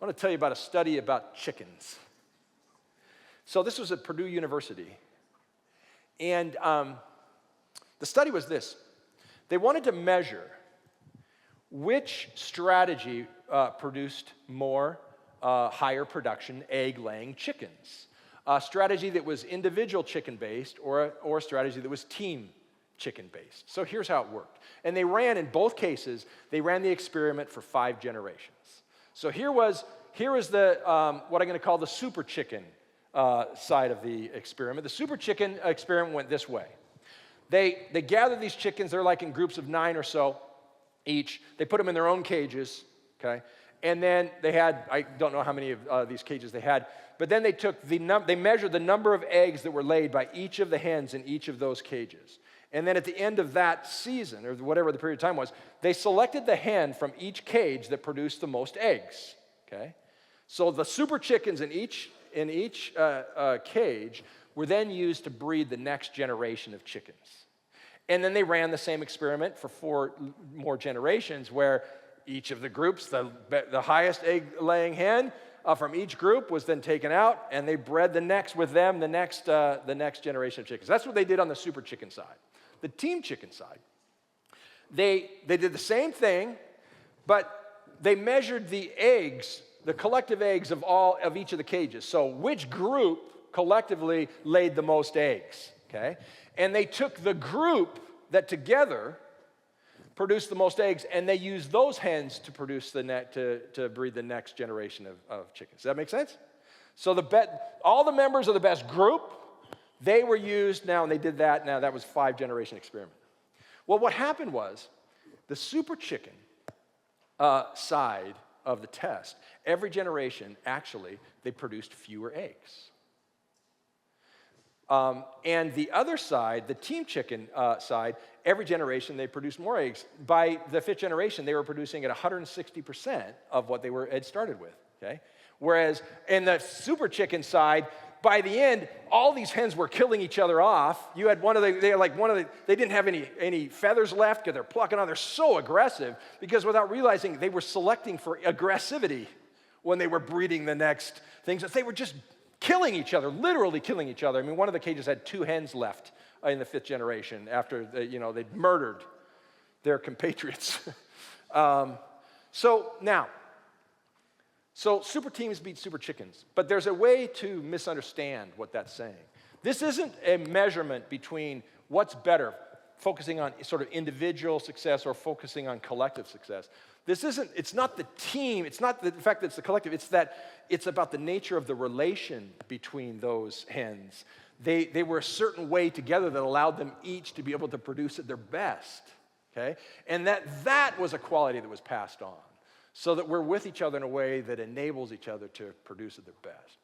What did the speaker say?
I want to tell you about a study about chickens. So this was at Purdue University. And the study was this. They wanted to measure which strategy produced more higher production egg-laying chickens. A strategy that was individual chicken-based or a strategy that was team chicken-based. So here's how it worked. And they ran, in both cases, they ran the experiment for 5 generations. So here was the, what I'm going to call the super chicken side of the experiment. The super chicken experiment went this way. They gathered these chickens, they're like in groups of 9 or so each. They put them in their own cages, okay? And then they had, I don't know how many of these cages they had, but then they measured the number of eggs that were laid by each of the hens in each of those cages. And then at the end of that season, or whatever the period of time was, they selected the hen from each cage that produced the most eggs, okay? So the super chickens in each cage were then used to breed the next generation of chickens. And then they ran the same experiment for 4 more generations where each of the groups, the highest egg-laying hen from each group was then taken out, and they bred the next generation of chickens. That's what they did on the super chicken side. The team chicken side, they did the same thing, but they measured the eggs, the collective eggs of each of the cages. So which group collectively laid the most eggs, okay? And they took the group that together produced the most eggs, and they used those hens to produce to breed the next generation of chickens. Does that make sense? So all the members of the best group, they were used now, and they did that. Now that was 5-generation experiment. Well, what happened was the super chicken side of the test, every generation, actually, they produced fewer eggs. And the other side, the team chicken side, every generation they produced more eggs. By the 5th generation, they were producing at 160% of what they had started with, okay? Whereas in the super chicken side, by the end, all these hens were killing each other off. You had they didn't have any feathers left because they're plucking on. They're so aggressive because without realizing they were selecting for aggressivity when they were breeding the next things. They were just killing each other, literally killing each other. I mean, one of the cages had 2 hens left in the 5th generation after they'd murdered their compatriots. So super teams beat super chickens, but there's a way to misunderstand what that's saying. This isn't a measurement between what's better, focusing on sort of individual success or focusing on collective success. It's not the team, it's not the fact that it's the collective, it's about the nature of the relation between those hens. They were a certain way together that allowed them each to be able to produce at their best, okay? And that was a quality that was passed on, so that we're with each other in a way that enables each other to produce at their best.